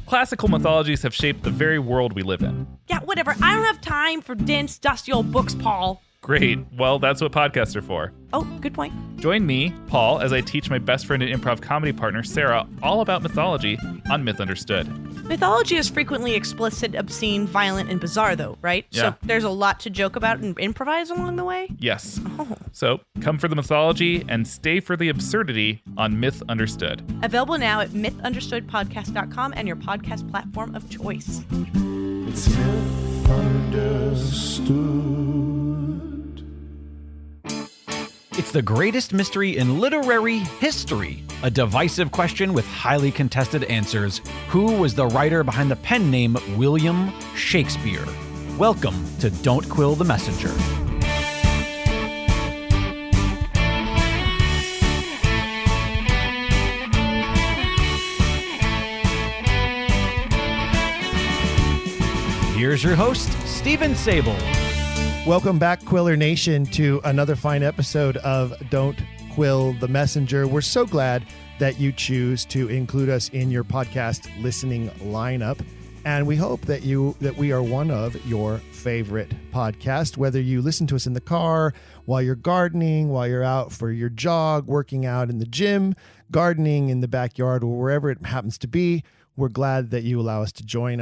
Classical mythologies have shaped the very world we live in. Yeah, whatever. I don't have time for dense, dusty old books, Paul. Great. Well, that's what podcasts are for. Oh, good point. Join me, Paul, as I teach my best friend and improv comedy partner, Sarah, all about mythology on Myth Understood. Mythology is frequently explicit, obscene, violent, and bizarre, though, right? Yeah. So there's a lot to joke about and improvise along the way? Yes. Oh. So come for the mythology and stay for the absurdity on Myth Understood. Available now at mythunderstoodpodcast.com and your podcast platform of choice. It's Myth Understood. It's the greatest mystery in literary history. A divisive question with highly contested answers. Who was the writer behind the pen name William Shakespeare? Welcome to Don't Quill the Messenger. Here's your host, Stephen Sable. Welcome back, Quiller Nation, to another fine episode of Don't Quill the Messenger. We're so glad that you choose to include us in your podcast listening lineup. And we hope that we are one of your favorite podcasts, whether you listen to us in the car, while you're gardening, while you're out for your jog, working out in the gym, gardening in the backyard, or wherever it happens to be. We're glad that you allow us to join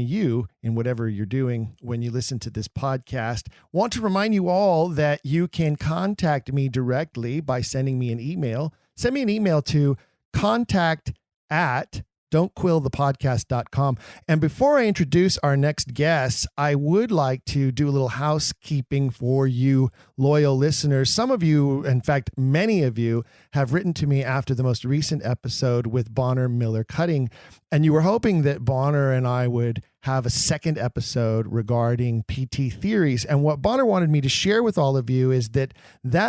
you in whatever you're doing when you listen to this podcast. Want to remind you all that you can contact me directly by sending me an email. Send me an email to contact@don'tquillthepodcast.com. And before I introduce our next guest, I would like to do a little housekeeping for you loyal listeners. Some of you, in fact, many of you, have written to me after the most recent episode with Bonner Miller Cutting, and you were hoping that Bonner and I would have a second episode regarding PT theories. And what Bonner wanted me to share with all of you is that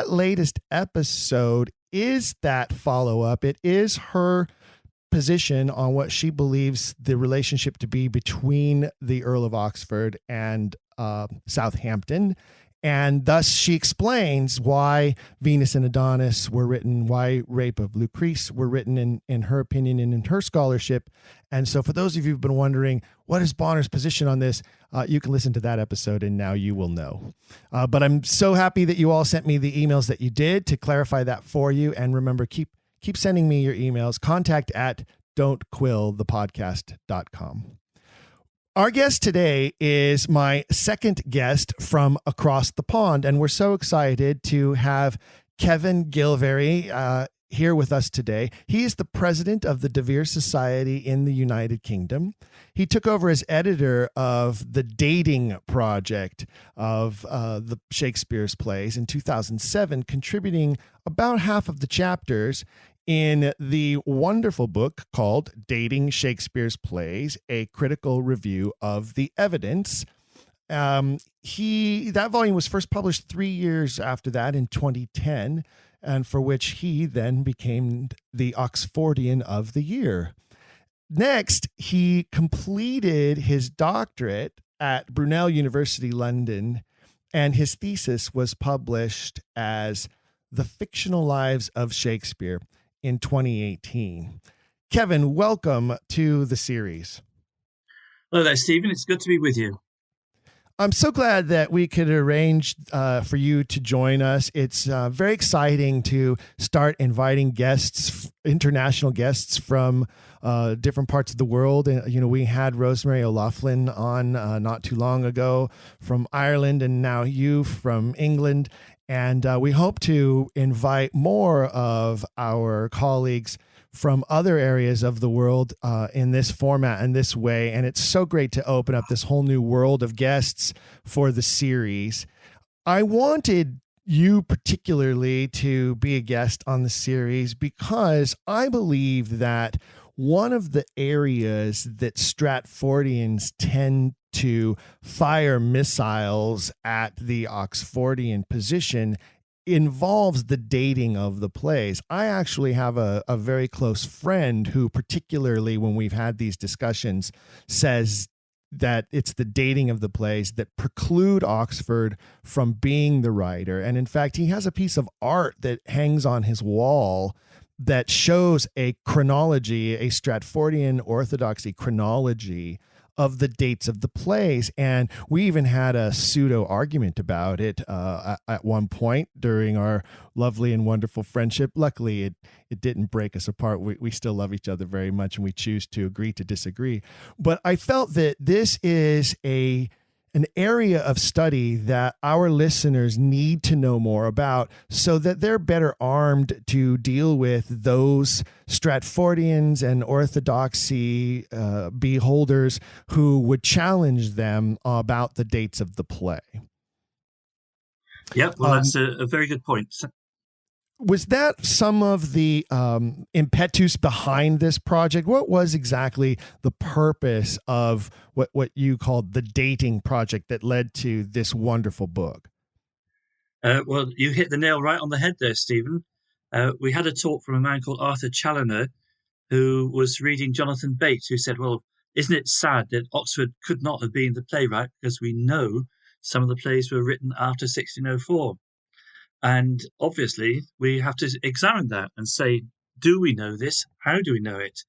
latest episode is that follow-up. It is her position on what she believes the relationship to be between the Earl of Oxford and Southampton. And thus she explains why Venus and Adonis were written, why Rape of Lucrece were written in her opinion and in her scholarship. And so for those of you who've been wondering, what is Bonner's position on this? You can listen to that episode and now you will know. But I'm so happy that you all sent me the emails that you did to clarify that for you. And remember, keep sending me your emails. Contact@don'tquillthepodcast.com. Our guest today is my second guest from across the pond, and we're so excited to have Kevin Gilvary here with us today. He is the president of the Vere Society in the United Kingdom. He took over as editor of the Dating Project of the Shakespeare's plays in 2007, contributing about half of the chapters in the wonderful book called Dating Shakespeare's Plays, a critical review of the evidence. That volume was first published 3 years after that in 2010, and for which he then became the Oxfordian of the Year. Next, he completed his doctorate at Brunel University, London, and his thesis was published as The Fictional Lives of Shakespeare in 2018. Kevin, welcome to the series. Hello there, Stephen. It's good to be with you. I'm so glad that we could arrange for you to join us. It's very exciting to start inviting guests, international guests from different parts of the world. And, we had Rosemary O'Loughlin on not too long ago from Ireland, and now you from England. And we hope to invite more of our colleagues from other areas of the world in this format and this way. And it's so great to open up this whole new world of guests for the series. I wanted you particularly to be a guest on the series because I believe that one of the areas that Stratfordians tend to fire missiles at the Oxfordian position involves the dating of the plays. I actually have a very close friend who, particularly when we've had these discussions, says that it's the dating of the plays that preclude Oxford from being the writer. And in fact, he has a piece of art that hangs on his wall that shows a chronology, a Stratfordian orthodoxy chronology of the dates of the plays. And we even had a pseudo argument about it at one point during our lovely and wonderful friendship. Luckily, it didn't break us apart. We still love each other very much, and we choose to agree to disagree. But I felt that this is an area of study that our listeners need to know more about so that they're better armed to deal with those Stratfordians and orthodoxy beholders who would challenge them about the dates of the play. Yeah, well, that's a very good point. Was that some of the impetus behind this project? What was exactly the purpose of what you called the dating project that led to this wonderful book? Well, you hit the nail right on the head there, Stephen. We had a talk from a man called Arthur Challoner, who was reading Jonathan Bates, who said, well, isn't it sad that Oxford could not have been the playwright because we know some of the plays were written after 1604? And obviously, we have to examine that and say, do we know this? How do we know it?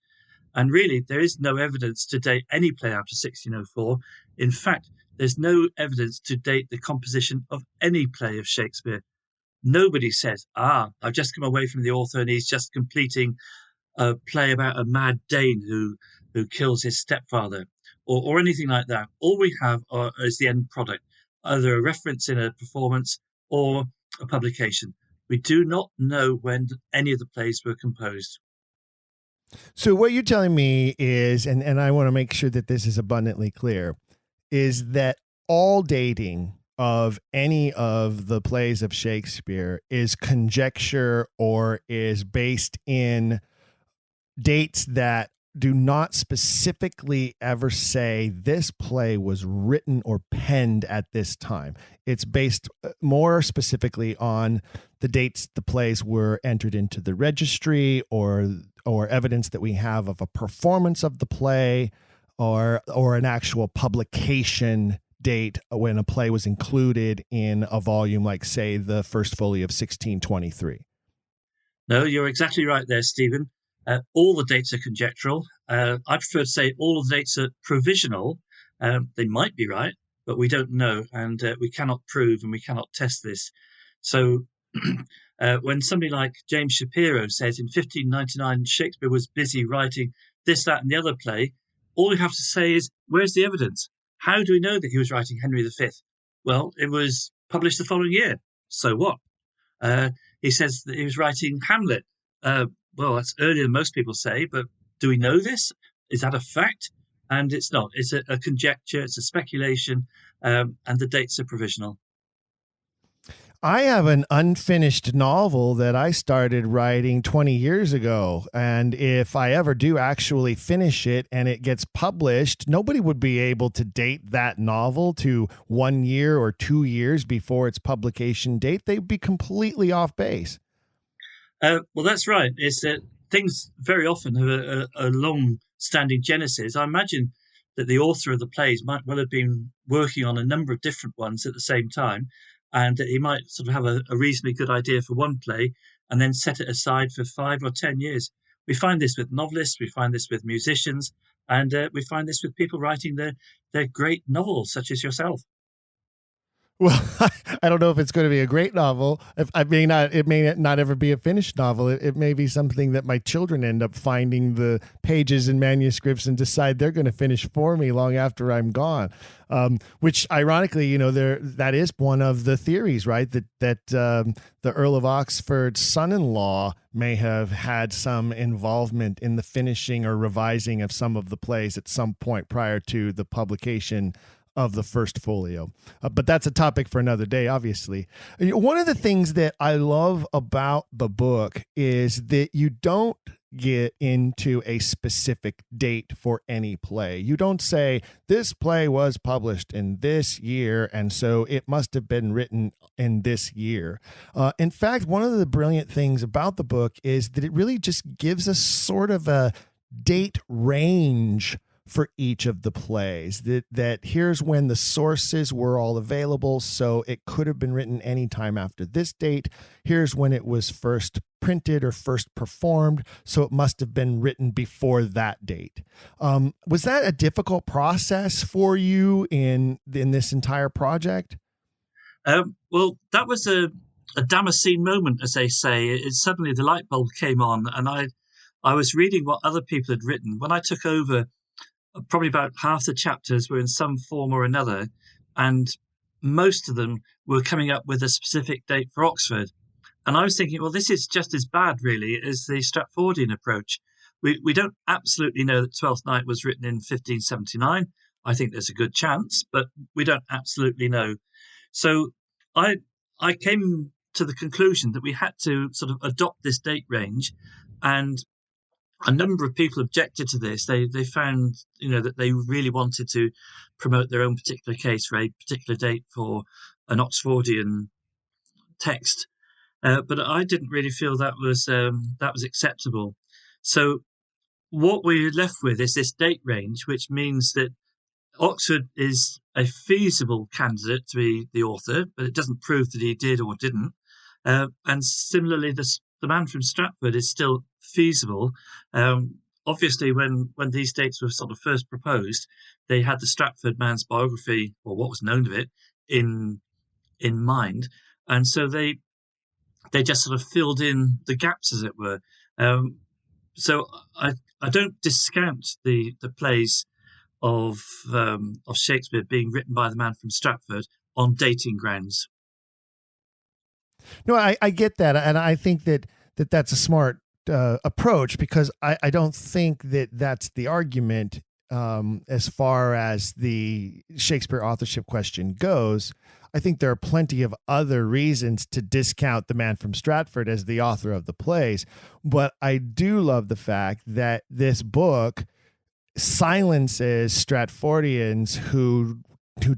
And really, there is no evidence to date any play after 1604. In fact, there's no evidence to date the composition of any play of Shakespeare. Nobody says, I've just come away from the author and he's just completing a play about a mad Dane who kills his stepfather or anything like that. All we have is the end product, either a reference in a performance or a publication. We do not know when any of the plays were composed. So what you're telling me is, and I want to make sure that this is abundantly clear, is that all dating of any of the plays of Shakespeare is conjecture or is based in dates that do not specifically ever say this play was written or penned at this time. It's based more specifically on the dates the plays were entered into the registry or evidence that we have of a performance of the play or an actual publication date when a play was included in a volume like, say, the First Folio of 1623. No, you're exactly right there, Stephen. All the dates are conjectural. I prefer to say all of the dates are provisional. They might be right, but we don't know, and we cannot prove and we cannot test this. So when somebody like James Shapiro says in 1599 Shakespeare was busy writing this, that, and the other play, all we have to say is, where's the evidence? How do we know that he was writing Henry V? Well, it was published the following year. So what? He says that he was writing Hamlet. Well, that's earlier than most people say, but do we know this? Is that a fact? And it's not. It's a conjecture. It's a speculation, and the dates are provisional. I have an unfinished novel that I started writing 20 years ago. And if I ever do actually finish it and it gets published, nobody would be able to date that novel to 1 year or 2 years before its publication date. They'd be completely off base. Well, that's right. It's that things very often have a long-standing genesis. I imagine that the author of the plays might well have been working on a number of different ones at the same time, and that he might sort of have a reasonably good idea for one play and then set it aside for 5 or 10 years. We find this with novelists, we find this with musicians, and we find this with people writing their great novels, such as yourself. Well, I don't know if it's going to be a great novel. It may not ever be a finished novel. It may be something that my children end up finding the pages and manuscripts and decide they're going to finish for me long after I'm gone. Which, ironically, that is one of the theories, right? That the Earl of Oxford's son-in-law may have had some involvement in the finishing or revising of some of the plays at some point prior to the publication of the First Folio. But that's a topic for another day, obviously. One of the things that I love about the book is that you don't get into a specific date for any play. You don't say this play was published in this year, and so it must have been written in this year. In fact, one of the brilliant things about the book is that it really just gives us sort of a date range for each of the plays. That here's when the sources were all available, so it could have been written anytime after this date. Here's when it was first printed or first performed, so it must have been written before that date. Was that a difficult process for you in this entire project? Well, that was a Damascene moment, as they say. Suddenly the light bulb came on, and I was reading what other people had written. When I took over, probably about half the chapters were in some form or another, and most of them were coming up with a specific date for Oxford. And I was thinking, well, this is just as bad, really, as the Stratfordian approach. We don't absolutely know that Twelfth Night was written in 1579. I think there's a good chance, but we don't absolutely know. So I came to the conclusion that we had to sort of adopt this date range, and a number of people objected to this. They found, that they really wanted to promote their own particular case for a particular date for an Oxfordian text, but I didn't really feel that was acceptable. So what we're left with is this date range, which means that Oxford is a feasible candidate to be the author, but it doesn't prove that he did or didn't. And similarly, the man from Stratford is still feasible. Obviously, when these dates were sort of first proposed, they had the Stratford man's biography, or what was known of it, in mind, and so they just sort of filled in the gaps, as it were. So I don't discount the plays of Shakespeare being written by the man from Stratford on dating grounds. No, I get that, and I think that's a smart approach, because I don't think that that's the argument as far as the Shakespeare authorship question goes. I think there are plenty of other reasons to discount the man from Stratford as the author of the plays, but I do love the fact that this book silences Stratfordians who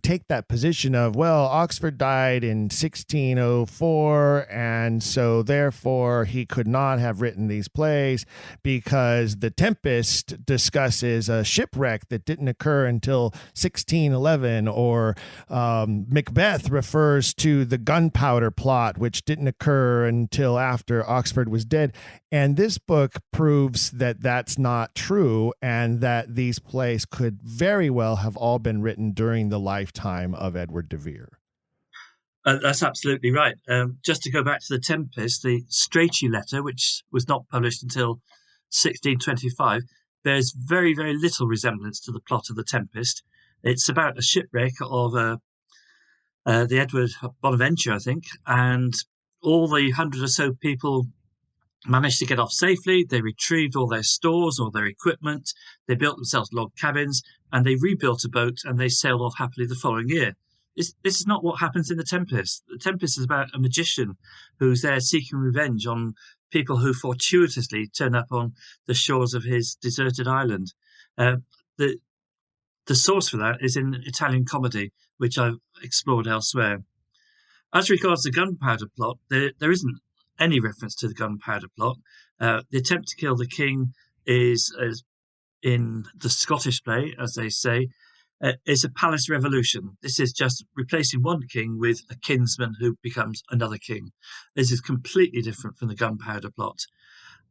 take that position of, well, Oxford died in 1604, and so therefore he could not have written these plays because The Tempest discusses a shipwreck that didn't occur until 1611, or Macbeth refers to the gunpowder plot, which didn't occur until after Oxford was dead. And this book proves that that's not true, and that these plays could very well have all been written during the lifetime of Edward de Vere. That's absolutely right. Just to go back to The Tempest, the Strachey letter, which was not published until 1625, bears very, very little resemblance to the plot of The Tempest. It's about a shipwreck of the Edward Bonaventure, I think, and all the 100 or so people managed to get off safely. They retrieved all their stores, all their equipment. They built themselves log cabins, and they rebuilt a boat, and they sailed off happily the following year. This is not what happens in The Tempest. The Tempest is about a magician who's there seeking revenge on people who fortuitously turn up on the shores of his deserted island. The source for that is in Italian comedy, which I've explored elsewhere. As regards the gunpowder plot, there isn't any reference to the gunpowder plot. The attempt to kill the king is in the Scottish play, as they say, is a palace revolution. This is just replacing one king with a kinsman who becomes another king. This is completely different from the gunpowder plot.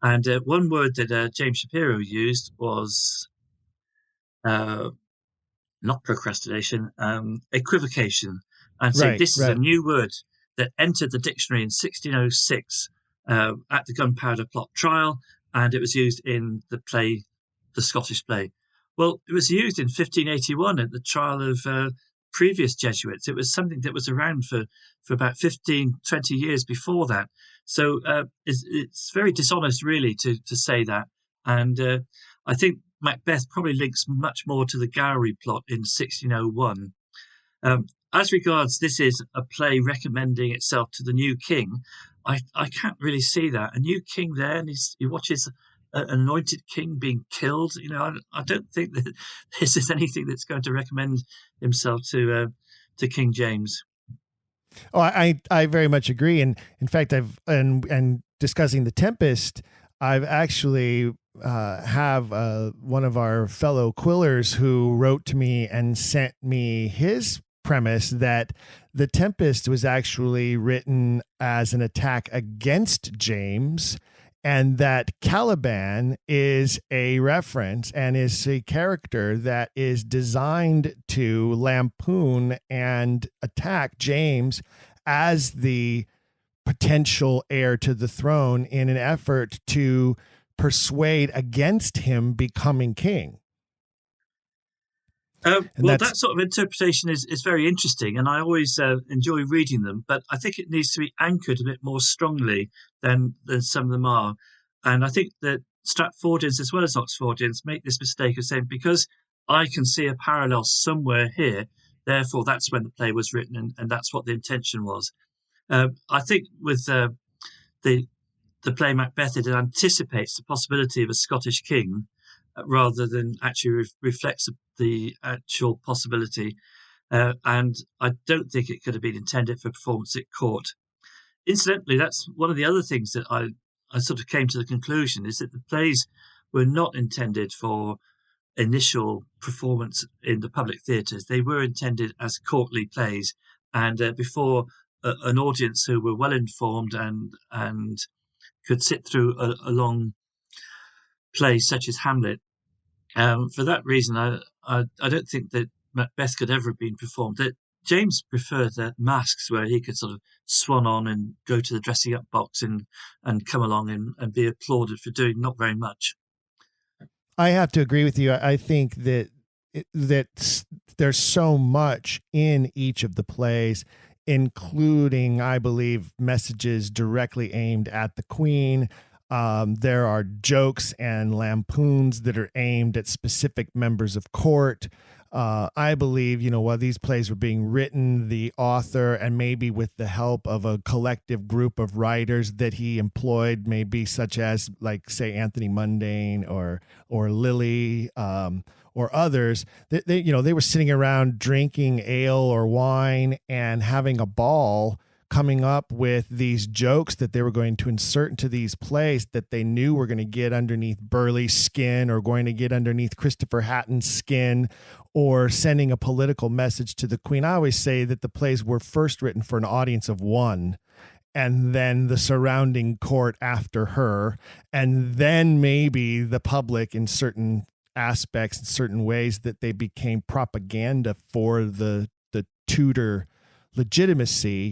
And one word that James Shapiro used was not procrastination, equivocation. And so this is a new word that entered the dictionary in 1606 at the gunpowder plot trial, and it was used in the play, the Scottish play. Well, it was used in 1581 at the trial of previous Jesuits. It was something that was around for about 15, 20 years before that. So it's very dishonest, really, to say that. And I think Macbeth probably links much more to the Gowrie plot in 1601. As regards this is a play recommending itself to the new king, I can't really see that. A new king there, and he watches an anointed king being killed. I don't think that this is anything that's going to recommend himself to King James. Oh, I very much agree. And in fact, and discussing The Tempest, I've actually have one of our fellow quillers who wrote to me and sent me his premise that The Tempest was actually written as an attack against James, and that Caliban is a reference and is a character that is designed to lampoon and attack James as the potential heir to the throne in an effort to persuade against him becoming king. Well, that sort of interpretation is very interesting, and I always enjoy reading them. But I think it needs to be anchored a bit more strongly than some of them are. And I think that Stratfordians as well as Oxfordians make this mistake of saying, because I can see a parallel somewhere here, therefore that's when the play was written, and that's what the intention was. I think with the play Macbeth, it anticipates the possibility of a Scottish king rather than actually reflects the actual possibility. And I don't think it could have been intended for performance at court. Incidentally, that's one of the other things that I sort of came to the conclusion, is that the plays were not intended for initial performance in the public theatres. They were intended as courtly plays, and before an audience who were well informed and could sit through a long play such as Hamlet. For that reason, I don't think that Macbeth could ever have been performed. That James preferred masks where he could sort of swan on and go to the dressing up box and come along and be applauded for doing not very much. I have to agree with you. I think that there's so much in each of the plays, including, I believe, messages directly aimed at the Queen. There are jokes and lampoons that are aimed at specific members of court. I believe, while these plays were being written, the author, and maybe with the help of a collective group of writers that he employed, maybe such as, like, say, Anthony Mundane or Lilly, or others, they were sitting around drinking ale or wine and having a ball, coming up with these jokes that they were going to insert into these plays that they knew were going to get underneath Burleigh's skin, or going to get underneath Christopher Hatton's skin, or sending a political message to the Queen. I always say that the plays were first written for an audience of one, and then the surrounding court after her, and then maybe the public in certain aspects, in certain ways, that they became propaganda for the Tudor legitimacy,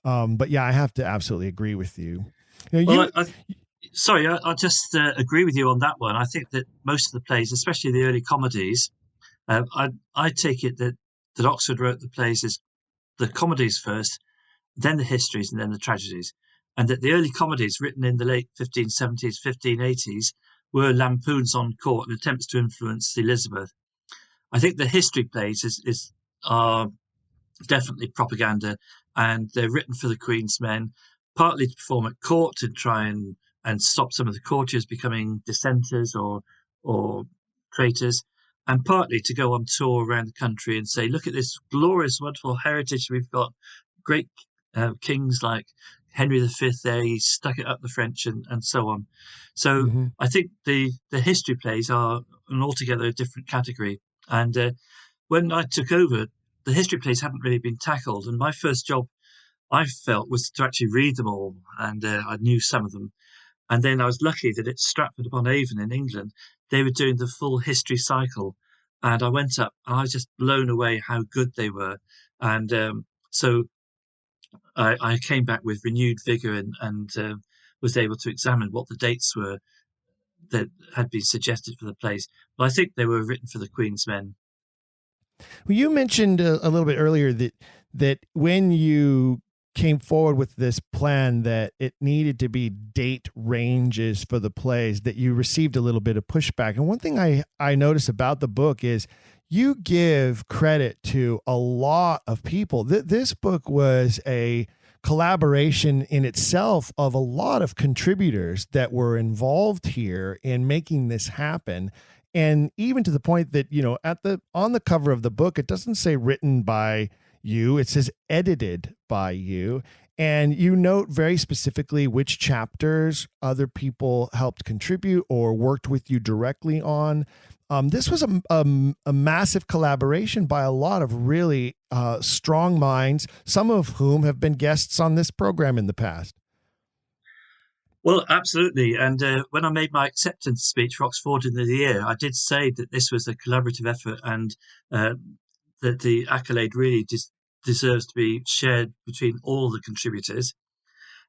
but yeah, I have to absolutely agree with you. I'll just agree with you on that one. I think that most of the plays, especially the early comedies, I take it that Oxford wrote the plays as the comedies first, then the histories, and then the tragedies, and that the early comedies written in the late 1570s, 1580s were lampoons on court and attempts to influence Elizabeth. I think the history plays are definitely propaganda, and they're written for the Queen's men, partly to perform at court to try and stop some of the courtiers becoming dissenters or traitors, and partly to go on tour around the country and say, look at this glorious, wonderful heritage we've got. Great kings like Henry V there, he stuck it up the French, and so on. So I think the history plays are an altogether different category. And when I took over, the history plays hadn't really been tackled. And my first job, I felt, was to actually read them all. And I knew some of them. And then I was lucky that at Stratford-upon-Avon in England, they were doing the full history cycle. And I went up and I was just blown away how good they were. And so I came back with renewed vigor and was able to examine what the dates were that had been suggested for the plays. But I think they were written for the Queen's men. Well, you mentioned a little bit earlier that when you came forward with this plan that it needed to be date ranges for the plays, that you received a little bit of pushback. And one thing I notice about the book is you give credit to a lot of people. This book was a collaboration in itself of a lot of contributors that were involved here in making this happen. And even to the point that, on the cover of the book, it doesn't say written by you, it says edited by you. And you note very specifically which chapters other people helped contribute or worked with you directly on. This was a massive collaboration by a lot of really strong minds, some of whom have been guests on this program in the past. Well, absolutely. And when I made my acceptance speech for Oxfordian of the Year, I did say that this was a collaborative effort and that the accolade really deserves to be shared between all the contributors.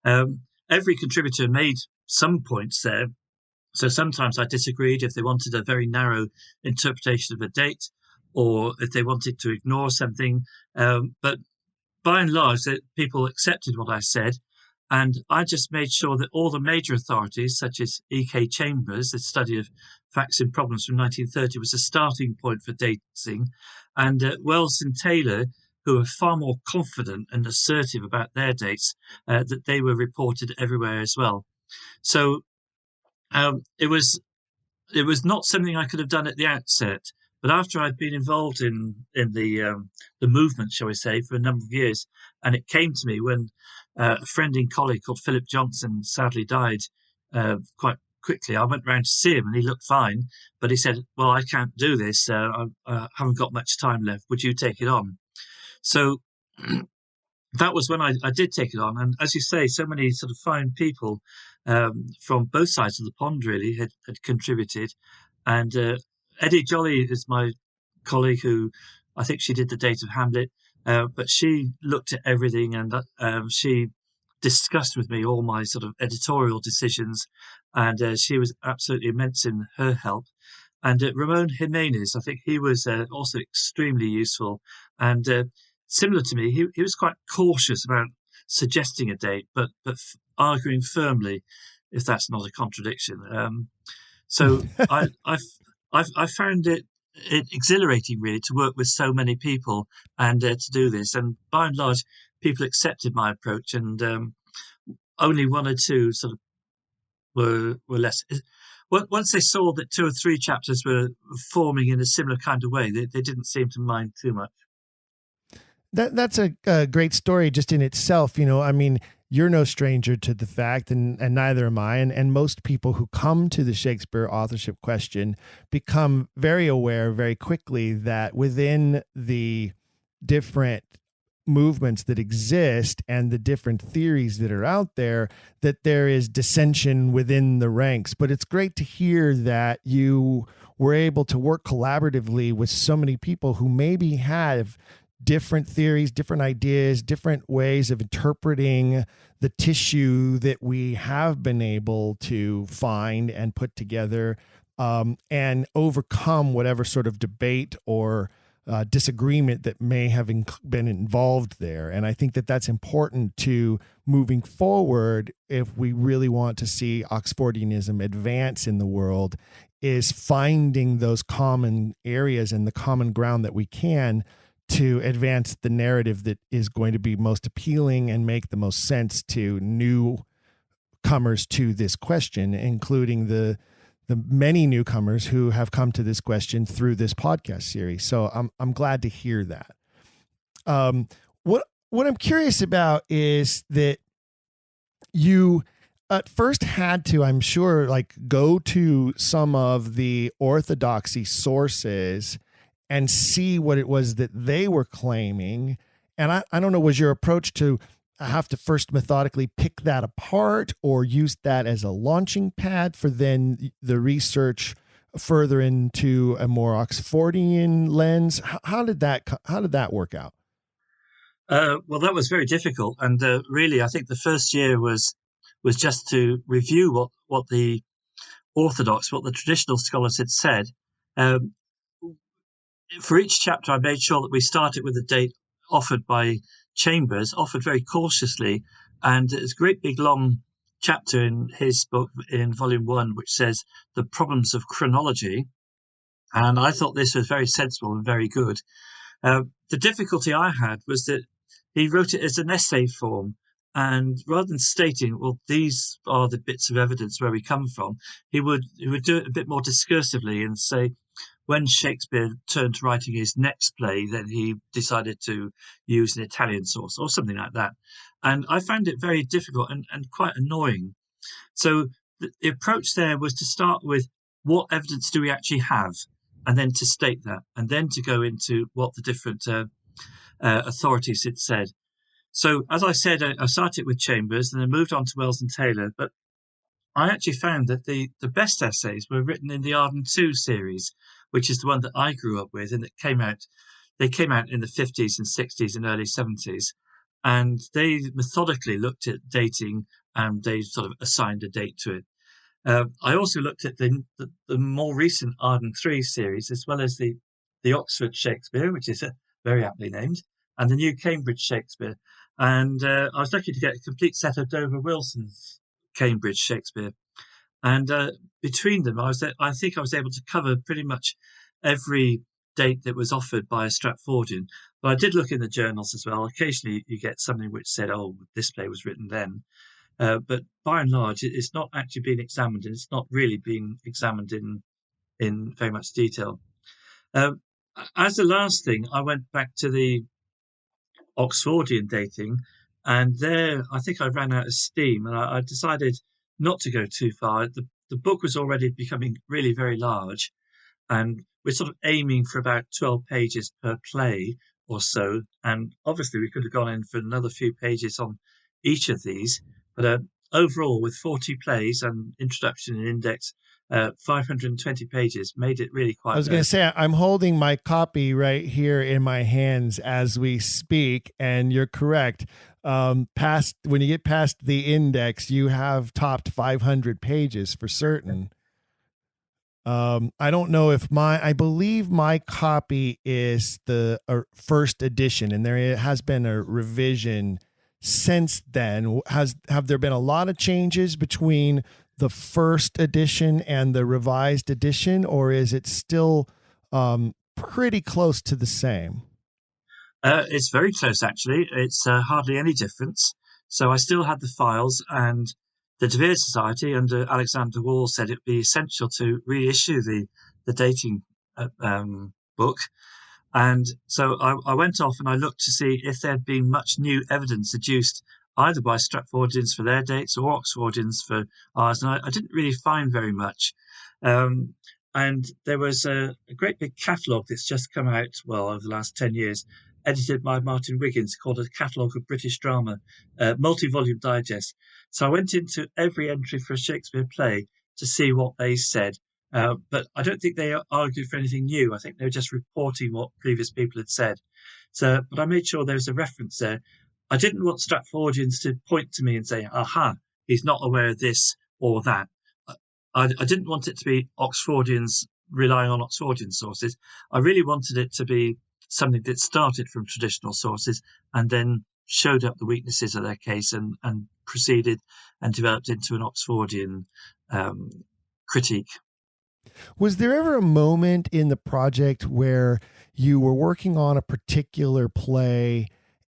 Every contributor made some points there. So sometimes I disagreed if they wanted a very narrow interpretation of a date or if they wanted to ignore something. But by and large, people accepted what I said. And I just made sure that all the major authorities, such as E.K. Chambers, the study of facts and problems from 1930, was a starting point for dating, and Wells and Taylor, who were far more confident and assertive about their dates, that they were reported everywhere as well. So it was not something I could have done at the outset. But after I'd been involved in the movement, shall we say, for a number of years, and it came to me when a friend and colleague called Philip Johnson sadly died quite quickly. I went round to see him, and he looked fine, but he said, "Well, I can't do this. I haven't got much time left. Would you take it on?" So that was when I did take it on. And as you say, so many sort of fine people from both sides of the pond really had contributed. And Eddie Jolly is my colleague who I think she did the date of Hamlet, but she looked at everything and she discussed with me all my sort of editorial decisions. And she was absolutely immense in her help. And Ramon Jimenez, I think he was also extremely useful. And similar to me, he was quite cautious about suggesting a date, but arguing firmly, if that's not a contradiction. So I found it exhilarating, really, to work with so many people and to do this. And by and large, people accepted my approach, and only one or two sort of were less. Once they saw that 2 or 3 chapters were forming in a similar kind of way, they didn't seem to mind too much. That's a great story just in itself. I mean, you're no stranger to the fact, and neither am I. And most people who come to the Shakespeare authorship question become very aware very quickly that within the different movements that exist and the different theories that are out there, that there is dissension within the ranks. But it's great to hear that you were able to work collaboratively with so many people who maybe have different theories, different ideas, different ways of interpreting the tissue that we have been able to find and put together, and overcome whatever sort of debate or disagreement that may have been involved there. And I think that that's important to moving forward if we really want to see Oxfordianism advance in the world, is finding those common areas and the common ground that we can to advance the narrative that is going to be most appealing and make the most sense to newcomers to this question, including the many newcomers who have come to this question through this podcast series. So I'm glad to hear that. What I'm curious about is that you at first had to, I'm sure, like go to some of the orthodoxy sources and see what it was that they were claiming. And I don't know, was your approach to have to first methodically pick that apart or use that as a launching pad for then the research further into a more Oxfordian lens? How did that work out? Well, that was very difficult. And really, I think the first year was just to review what the orthodox, what the traditional scholars had said. For each chapter, I made sure that we started with a date offered by Chambers, offered very cautiously. And it's a great big long chapter in his book in volume 1, which says the problems of chronology. And I thought this was very sensible and very good. The difficulty I had was that he wrote it as an essay form. And rather than stating, well, these are the bits of evidence where we come from, he would do it a bit more discursively and say, when Shakespeare turned to writing his next play, then he decided to use an Italian source or something like that. And I found it very difficult and quite annoying. So the approach there was to start with what evidence do we actually have, and then to state that, and then to go into what the different authorities had said. So, as I said, I started with Chambers and then moved on to Wells and Taylor, but I actually found that the best essays were written in the Arden 2 series, which is the one that I grew up with, and they came out in the 50s and 60s and early 70s, and they methodically looked at dating and they sort of assigned a date to it. I also looked at the more recent Arden 3 series, as well as the Oxford Shakespeare, which is very aptly named, and the new Cambridge Shakespeare. And I was lucky to get a complete set of Dover Wilson's Cambridge Shakespeare. And between them, I think I was able to cover pretty much every date that was offered by a Stratfordian. But I did look in the journals as well. Occasionally you get something which said, oh, this play was written then. But by and large, it's not actually being examined, and it's not really being examined in very much detail. As the last thing, I went back to the Oxfordian dating, and there I think I ran out of steam, and I decided not to go too far. The book was already becoming really very large, and we're sort of aiming for about 12 pages per play or so. And obviously we could have gone in for another few pages on each of these, but overall, with 40 plays and introduction and index, 520 pages made it really quite. I was going to say, I'm holding my copy right here in my hands as we speak, and you're correct. When you get past the index, you have topped 500 pages for certain. I don't know if I believe my copy is the first edition, and there has been a revision since then. Have there been a lot of changes between the first edition and the revised edition, or is it still pretty close to the same? It's very close, actually. It's hardly any difference. So I still had the files, and the Vere Society under Alexander Wall said it would be essential to reissue the dating book. And so I went off and I looked to see if there had been much new evidence adduced either by Stratfordians for their dates or Oxfordians for ours. And I didn't really find very much. And there was a great big catalogue that's just come out, over the last 10 years, edited by Martin Wiggins, called A Catalogue of British Drama, multi-volume digest. So I went into every entry for a Shakespeare play to see what they said. But I don't think they argued for anything new. I think they were just reporting what previous people had said. But I made sure there was a reference there. I didn't want Stratfordians to point to me and say, aha, he's not aware of this or that. I didn't want it to be Oxfordians relying on Oxfordian sources. I really wanted it to be something that started from traditional sources and then showed up the weaknesses of their case and proceeded and developed into an Oxfordian critique. Was there ever a moment in the project where you were working on a particular play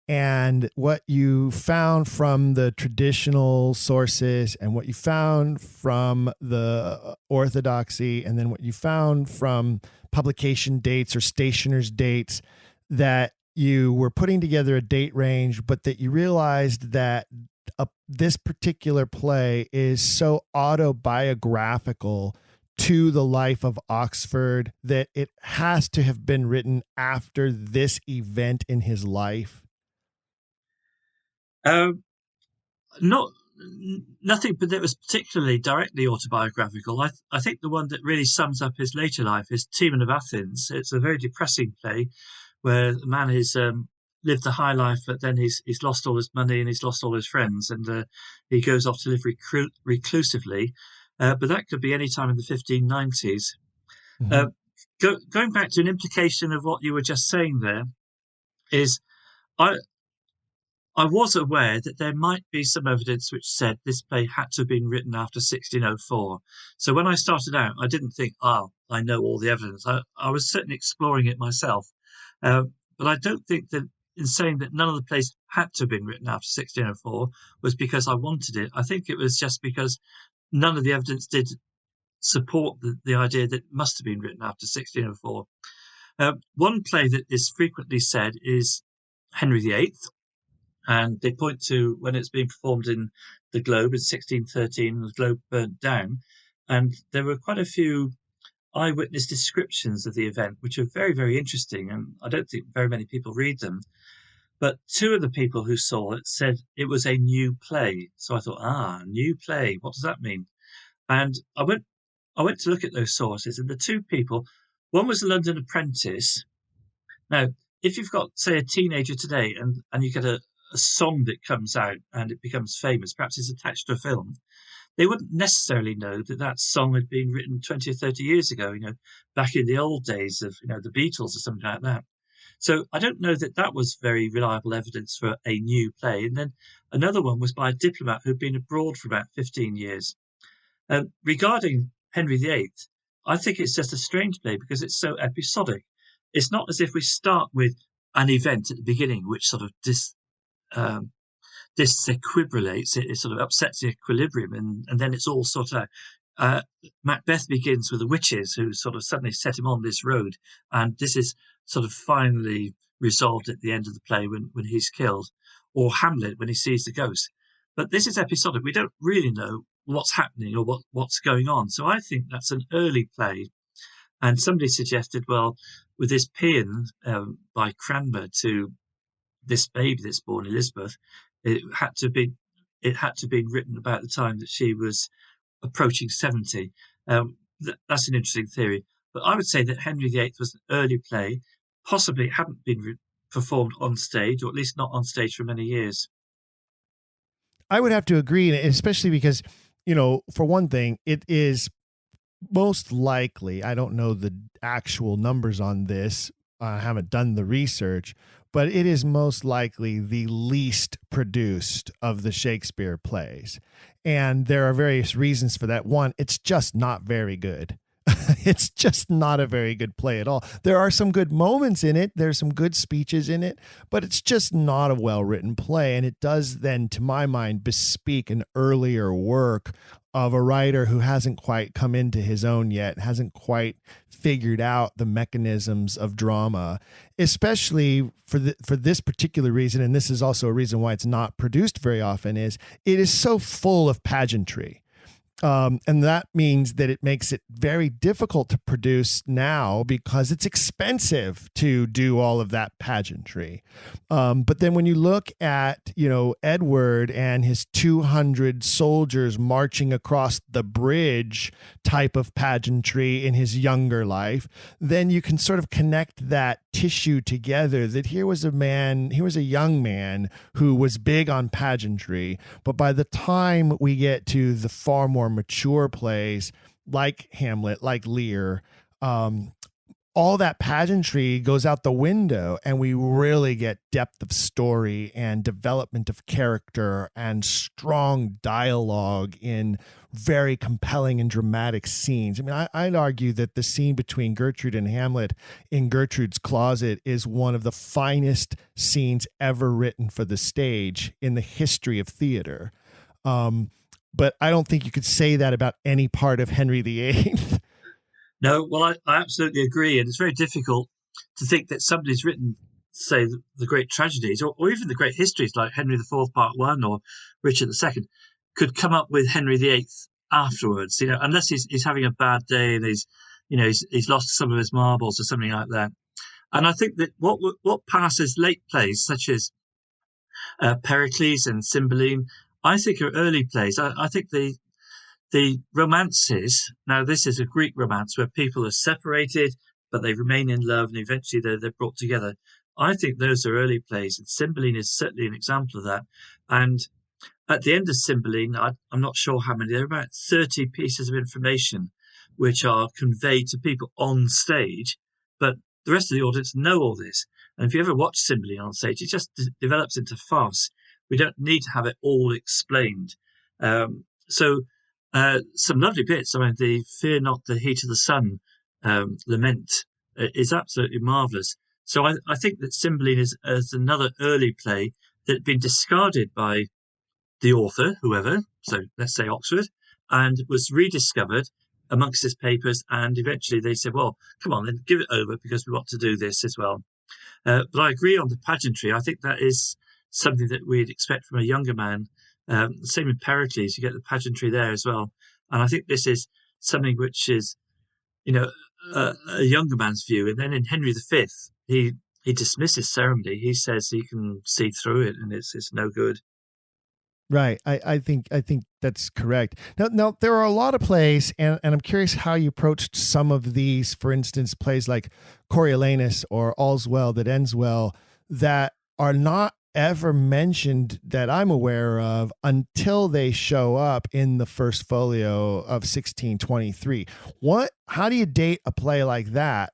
and what you found from the traditional sources and what you found from the orthodoxy and then what you found from publication dates or stationers' dates, that you were putting together a date range, but that you realized that this particular play is so autobiographical to the life of Oxford that it has to have been written after this event in his life? Nothing, but that was particularly directly autobiographical. I think the one that really sums up his later life is Timon of Athens. It's a very depressing play where the man has lived a high life, but then he's lost all his money and he's lost all his friends, and he goes off to live reclusively. But that could be any time in the 1590s. Mm-hmm. Going back to an implication of what you were just saying there is I was aware that there might be some evidence which said this play had to have been written after 1604. So when I started out, I didn't think, I know all the evidence. I was certainly exploring it myself. But I don't think that in saying that none of the plays had to have been written after 1604 was because I wanted it. I think it was just because none of the evidence did support the idea that it must have been written after 1604. One play that is frequently said is Henry VIII, and they point to when it's being performed in the Globe in 1613, the Globe burnt down, and there were quite a few eyewitness descriptions of the event, which are very, very interesting, and I don't think very many people read them. But two of the people who saw it said it was a new play. So I thought, new play, what does that mean? And I went to look at those sources, and the two people, one was a London apprentice. Now, if you've got, say, a teenager today and you get a song that comes out and it becomes famous, perhaps it's attached to a film, they wouldn't necessarily know that that song had been written 20 or 30 years ago, back in the old days of, the Beatles or something like that. So I don't know that that was very reliable evidence for a new play. And then another one was by a diplomat who'd been abroad for about 15 years. Regarding Henry VIII, I think it's just a strange play because it's so episodic. It's not as if we start with an event at the beginning, which sort of disequilibrates, it sort of upsets the equilibrium, and then it's all sort of Macbeth begins with the witches who sort of suddenly set him on this road, and this is sort of finally resolved at the end of the play when he's killed, or Hamlet when he sees the ghost. But this is episodic. We don't really know what's happening or what's going on. So I think that's an early play. And somebody suggested, well, with this paean by Cranmer to this baby that's born, Elizabeth, it had to be written about the time that she was approaching 70. That's an interesting theory. But I would say that Henry VIII was an early play. Possibly it hadn't been performed on stage, or at least not on stage for many years. I would have to agree, especially because, for one thing, it is most likely, I don't know the actual numbers on this, I haven't done the research, but it is most likely the least produced of the Shakespeare plays. And there are various reasons for that. One, it's just not very good. It's just not a very good play at all. There are some good moments in it. There's some good speeches in it, but it's just not a well-written play. And it does then, to my mind, bespeak an earlier work of a writer who hasn't quite come into his own yet, hasn't quite figured out the mechanisms of drama, especially for this particular reason. And this is also a reason why it's not produced very often, is it is so full of pageantry. And that means that it makes it very difficult to produce now because it's expensive to do all of that pageantry. But then when you look at, Edward and his 200 soldiers marching across the bridge type of pageantry in his younger life, then you can sort of connect that tissue together, that here was a young man who was big on pageantry. But by the time we get to the far more mature plays like Hamlet, like Lear, all that pageantry goes out the window, and we really get depth of story and development of character and strong dialogue in very compelling and dramatic scenes. I mean, I'd argue that the scene between Gertrude and Hamlet in Gertrude's closet is one of the finest scenes ever written for the stage in the history of theater. But I don't think you could say that about any part of Henry VIII. No, well, I absolutely agree. And it's very difficult to think that somebody's written, say, the great tragedies or even the great histories like Henry IV Part 1 or Richard II could come up with Henry VIII afterwards, unless he's having a bad day and he's lost some of his marbles or something like that. And I think that what passes late plays, such as Pericles and Cymbeline, I think are early plays. I think the romances, now this is a Greek romance where people are separated, but they remain in love and eventually they're brought together. I think those are early plays, and Cymbeline is certainly an example of that. And at the end of Cymbeline, I'm not sure how many, there are about 30 pieces of information which are conveyed to people on stage, but the rest of the audience know all this. And if you ever watch Cymbeline on stage, it just develops into farce. We don't need to have it all explained. Some lovely bits. I mean, the "Fear not the heat of the sun" lament is absolutely marvellous. So I think that Cymbeline is another early play that had been discarded by the author, whoever, so let's say Oxford, and was rediscovered amongst his papers, and eventually they said, well, come on, then give it over because we want to do this as well. But I agree on the pageantry. I think that is something that we'd expect from a younger man. Same with Pericles, you get the pageantry there as well. And I think this is something which is, a younger man's view. And then in Henry V, he dismisses ceremony. He says he can see through it and it's no good. Right. I think that's correct. Now there are a lot of plays, and I'm curious how you approached some of these. For instance, plays like Coriolanus or All's Well That Ends Well, that are not ever mentioned that I'm aware of until they show up in the first folio of 1623. How do you date a play like that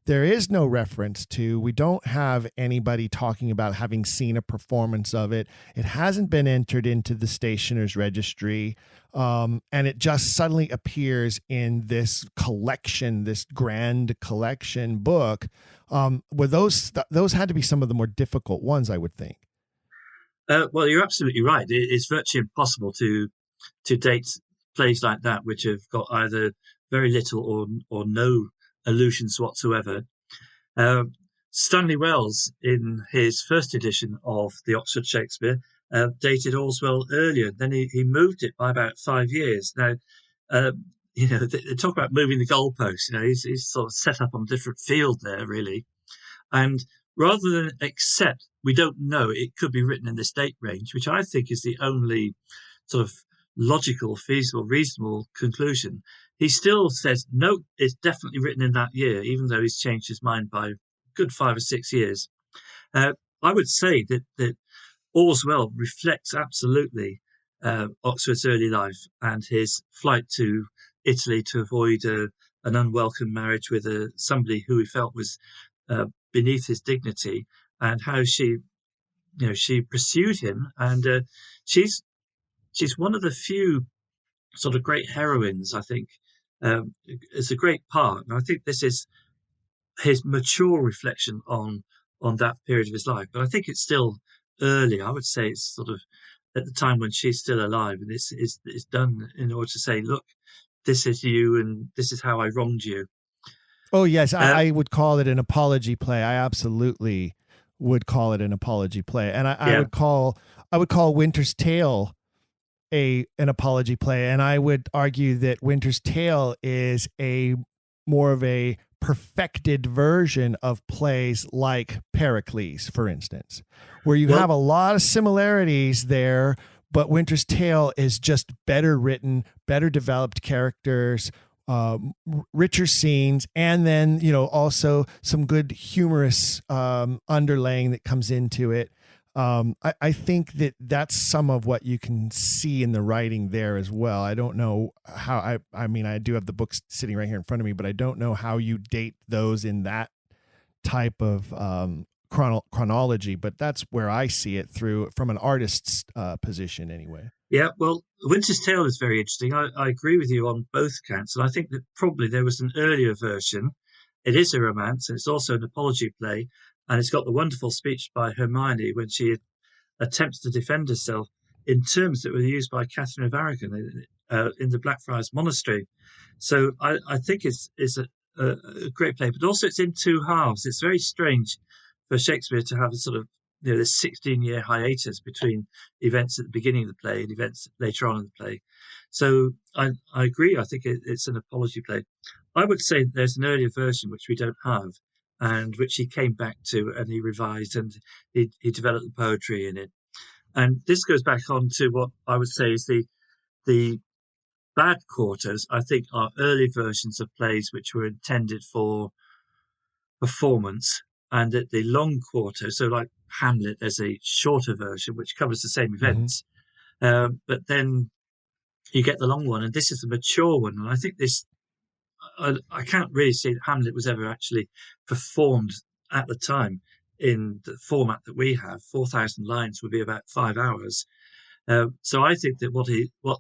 there is no reference to? We don't have anybody talking about having seen a performance of it. It hasn't been entered into the stationer's registry. And it just suddenly appears in this collection, this grand collection book. Where those had to be some of the more difficult ones, I would think. Well, you're absolutely right. It's virtually impossible to date plays like that, which have got either very little or no allusions whatsoever. Stanley Wells, in his first edition of the Oxford Shakespeare, dated All's Well earlier. Then he moved it by about 5 years. Now, they talk about moving the goalposts. He's sort of set up on a different field there, really. And rather than accept, we don't know, it could be written in this date range, which I think is the only sort of logical, feasible, reasonable conclusion. He still says, no, it's definitely written in that year, even though he's changed his mind by a good 5 or 6 years. I would say that All's Well reflects absolutely Oxford's early life and his flight to Italy to avoid an unwelcome marriage with somebody who he felt was beneath his dignity, and how she pursued him. And she's one of the few sort of great heroines, I think. It's a great part. And I think this is his mature reflection on that period of his life. But I think it's still early. I would say it's sort of at the time when she's still alive, and it's done in order to say, look, this is you and this is how I wronged you. Oh, yes. I would call it an apology play. I absolutely would call it an apology play. And I would call Winter's Tale an apology play. And I would argue that Winter's Tale is more of a perfected version of plays like Pericles, for instance, where you have a lot of similarities there, but Winter's Tale is just better written, better developed characters, richer scenes, and then also some good humorous underlaying that comes into it. I think that's some of what you can see in the writing there as well. I don't know how I mean, I do have the books sitting right here in front of me, but I don't know how you date those in that type of chronology, but that's where I see it from an artist's position anyway. Yeah, well, Winter's Tale is very interesting. I agree with you on both counts, and I think that probably there was an earlier version. It is a romance, and it's also an apology play, and it's got the wonderful speech by Hermione when she attempts to defend herself in terms that were used by Catherine of Aragon in the Blackfriars Monastery. So I think it's a great play, but also it's in two halves. It's very strange for Shakespeare to have a sort of this 16-year hiatus between events at the beginning of the play and events later on in the play. So I agree. I think it's an apology play. I would say there's an earlier version which we don't have, and which he came back to and he revised and he developed the poetry in it. And this goes back on to what I would say is the bad quarters, I think, are early versions of plays which were intended for performance, and that the long quarter, so like Hamlet, there's a shorter version which covers the same events, but then you get the long one, and this is the mature one. And I think I can't really see that Hamlet was ever actually performed at the time in the format that we have. 4,000 lines would be about 5 hours. So I think that what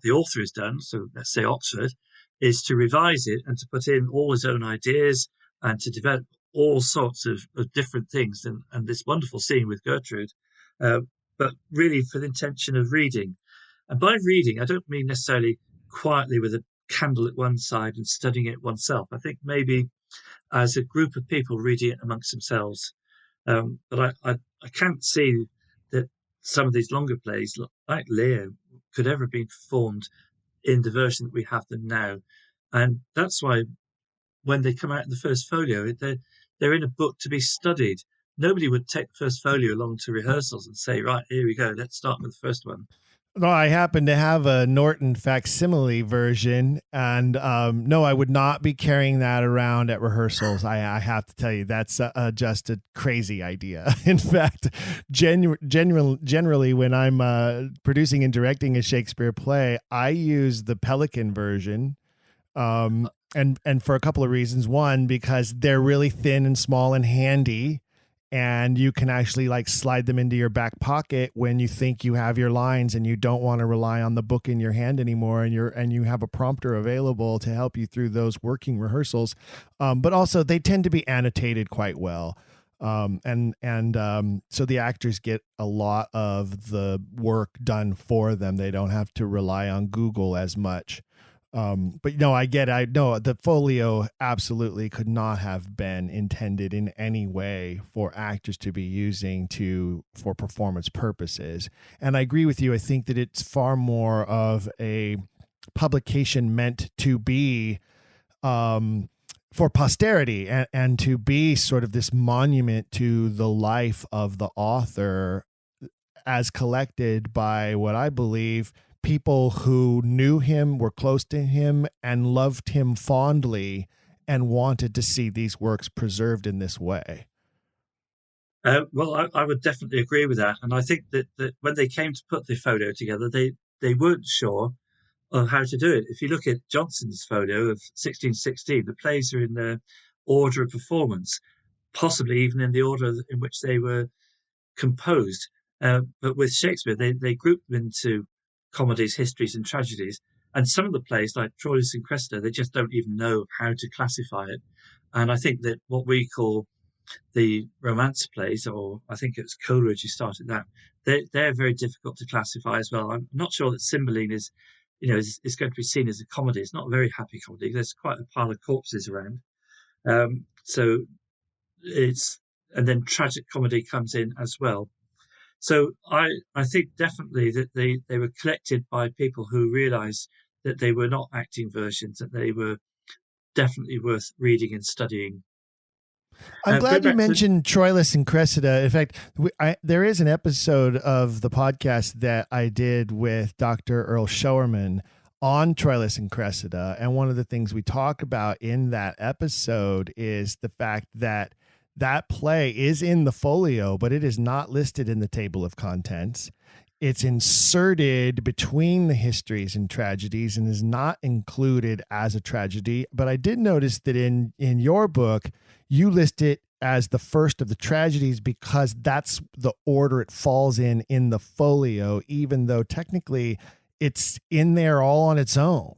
the author has done, so let's say Oxford, is to revise it and to put in all his own ideas and to develop all sorts of different things and this wonderful scene with Gertrude, but really for the intention of reading. And by reading, I don't mean necessarily quietly with a candlelit one side and studying it oneself. I think maybe as a group of people reading it amongst themselves. But I can't see that some of these longer plays, like Lear, could ever have been performed in the version that we have them now. And that's why when they come out in the first folio, they're in a book to be studied. Nobody would take the first folio along to rehearsals and say, right, here we go, let's start with the first one. No, I happen to have a Norton facsimile version, and no, I would not be carrying that around at rehearsals. I have to tell you, that's just a crazy idea. In fact, generally, when I'm producing and directing a Shakespeare play, I use the Pelican version, and for a couple of reasons. One, because they're really thin and small and handy, and you can actually like slide them into your back pocket when you think you have your lines and you don't want to rely on the book in your hand anymore, and you have a prompter available to help you through those working rehearsals. But also they tend to be annotated quite well. So the actors get a lot of the work done for them. They don't have to rely on Google as much. But no, I know the folio absolutely could not have been intended in any way for actors to be using for performance purposes. And I agree with you. I think that it's far more of a publication meant to be, for posterity and to be sort of this monument to the life of the author as collected by what I believe people who knew him, were close to him, and loved him fondly and wanted to see these works preserved in this way. Well, I would definitely agree with that. And I think that when they came to put the folio together, they weren't sure of how to do it. If you look at Johnson's folio of 1616, the plays are in the order of performance, possibly even in the order in which they were composed. But with Shakespeare, they grouped them into comedies, histories, and tragedies. And some of the plays, like Troilus and Cressida, they just don't even know how to classify it. And I think that what we call the romance plays, or I think it's Coleridge who started that, they're very difficult to classify as well. I'm not sure that Cymbeline is going to be seen as a comedy. It's not a very happy comedy. There's quite a pile of corpses around. And then tragic comedy comes in as well. So I think definitely that they were collected by people who realized that they were not acting versions, that they were definitely worth reading and studying. I'm glad you mentioned Troilus and Cressida. In fact, there is an episode of the podcast that I did with Dr. Earl Showerman on Troilus and Cressida. And one of the things we talk about in that episode is the fact that play is in the folio, but it is not listed in the table of contents. It's inserted between the histories and tragedies and is not included as a tragedy. But I did notice that in your book, you list it as the first of the tragedies because that's the order it falls in the folio, even though technically it's in there all on its own.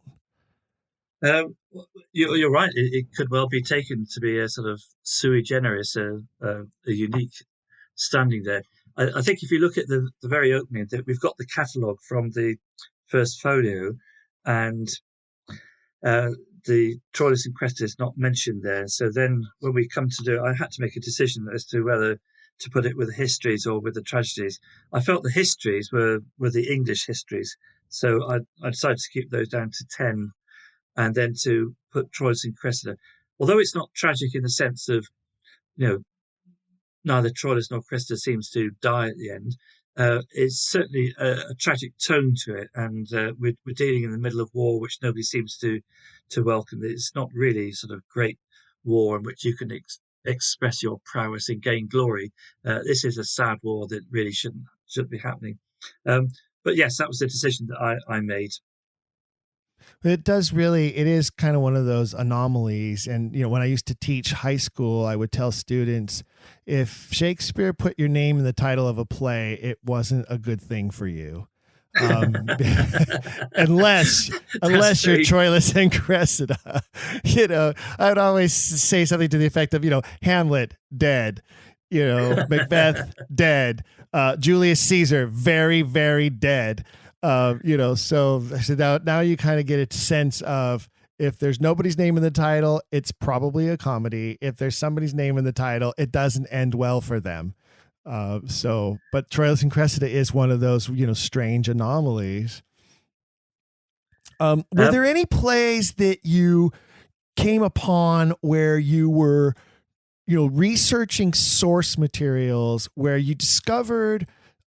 You're right. It could well be taken to be a sort of sui generis, a unique standing there. I think if you look at the very opening, that we've got the catalogue from the first folio, and the Troilus and Cressida is not mentioned there. So then when we come to do it, I had to make a decision as to whether to put it with the histories or with the tragedies. I felt the histories were the English histories. So I decided to keep those down to 10. And then to put Troilus and Cressida, although it's not tragic in the sense of, neither Troilus nor Cressida seems to die at the end. It's certainly a tragic tone to it, and we're dealing in the middle of war, which nobody seems to welcome. It's not really sort of great war in which you can express your prowess and gain glory. This is a sad war that really shouldn't be happening. But yes, that was the decision that I made. It is kind of one of those anomalies. And, when I used to teach high school, I would tell students, if Shakespeare put your name in the title of a play, it wasn't a good thing for you. Unless you're Troilus and Cressida, I would always say something to the effect of, Hamlet dead, Macbeth dead, Julius Caesar very, very dead. So now you kind of get a sense of, if there's nobody's name in the title, it's probably a comedy. If there's somebody's name in the title, it doesn't end well for them. But Troilus and Cressida is one of those, strange anomalies. Were there any plays that you came upon where you were, researching source materials, where you discovered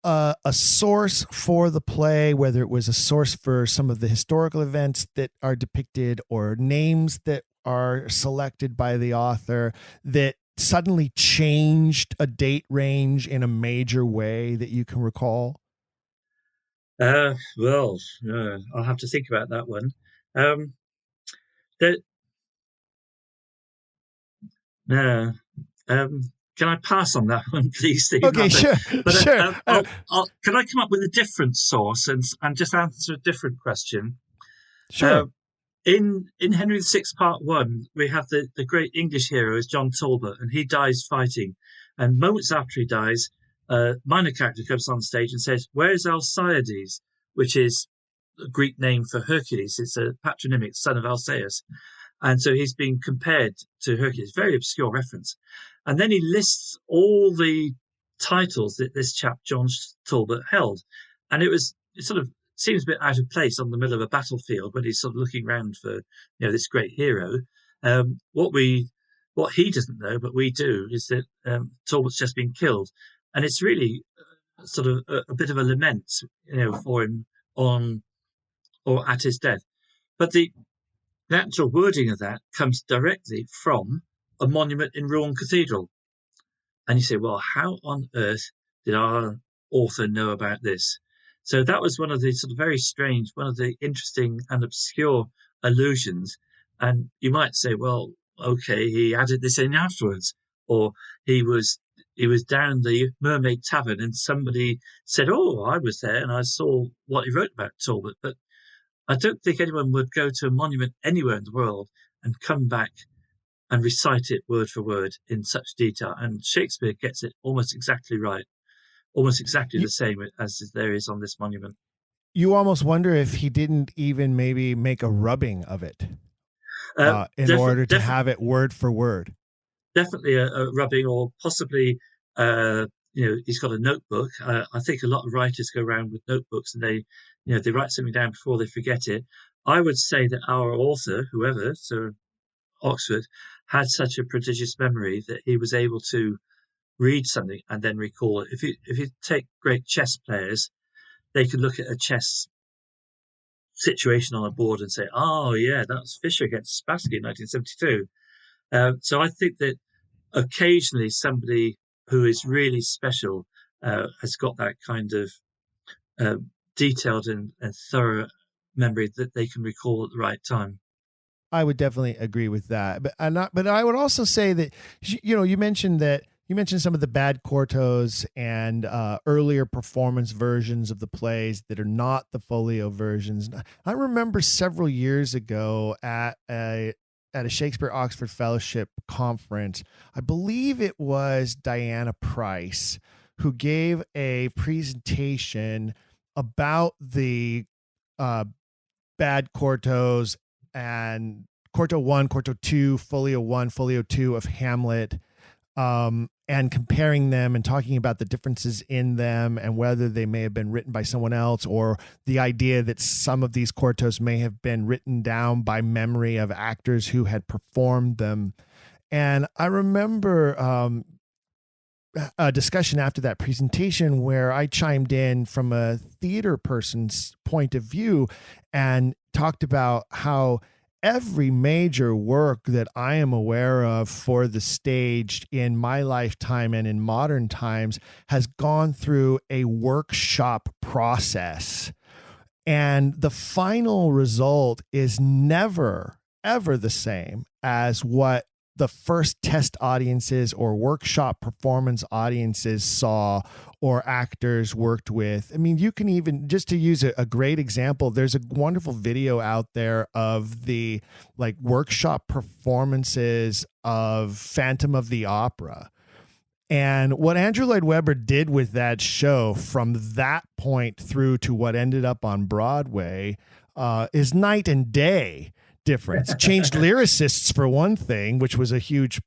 a source for the play, whether it was a source for some of the historical events that are depicted or names that are selected by the author, that suddenly changed a date range in a major way that you can recall? I'll have to think about that one. There, no, can I pass on that one, please, Steve? Okay, sure, But, sure. Can I come up with a different source and just answer a different question? Sure. In Henry VI Part 1, we have the great English hero is John Talbot, and he dies fighting. And moments after he dies, a minor character comes on stage and says, "Where is Alcides?" which is a Greek name for Hercules. It's a patronymic, son of Alcaeus. And so he's being compared to Hercules, very obscure reference. And then he lists all the titles that this chap, John Talbot, held. And it sort of seems a bit out of place on the middle of a battlefield when he's sort of looking around for, this great hero. What he doesn't know, but we do, is that Talbot's just been killed. And it's really sort of a bit of a lament, for him on or at his death. But the actual wording of that comes directly from a monument in Rouen Cathedral. And you say, well, how on earth did our author know about this? So that was one of the sort of very strange, one of the interesting and obscure allusions. And you might say, well, okay, he added this in afterwards, or he was down the Mermaid Tavern and somebody said, oh, I was there and I saw what he wrote about Talbot. But I don't think anyone would go to a monument anywhere in the world and come back and recite it word for word in such detail. And Shakespeare gets it almost exactly right, almost exactly the same as there is on this monument. You almost wonder if he didn't even maybe make a rubbing of it in order to have it word for word. Definitely a rubbing, or possibly, he's got a notebook. I think a lot of writers go around with notebooks and they write something down before they forget it. I would say that our author, whoever, Sir Oxford, had such a prodigious memory that he was able to read something and then recall it. If you take great chess players, they can look at a chess situation on a board and say, oh yeah, that was Fischer against Spassky in 1972. So I think that occasionally somebody who is really special has got that kind of detailed and thorough memory that they can recall at the right time. I would definitely agree with that, but I would also say that you mentioned some of the bad quartos and earlier performance versions of the plays that are not the folio versions. I remember several years ago at a Shakespeare Oxford Fellowship conference, I believe it was Diana Price, who gave a presentation about the bad quartos and quarto 1, quarto 2, folio 1, folio 2 of Hamlet, and comparing them and talking about the differences in them and whether they may have been written by someone else, or the idea that some of these quartos may have been written down by memory of actors who had performed them. And I remember a discussion after that presentation where I chimed in from a theater person's point of view and talked about how every major work that I am aware of for the stage in my lifetime and in modern times has gone through a workshop process. And the final result is never, ever the same as what the first test audiences or workshop performance audiences saw or actors worked with. I mean, you can even, just to use a great example, there's a wonderful video out there of the workshop performances of Phantom of the Opera. And what Andrew Lloyd Webber did with that show from that point through to what ended up on Broadway is night and day difference. Changed lyricists for one thing, which was a huge,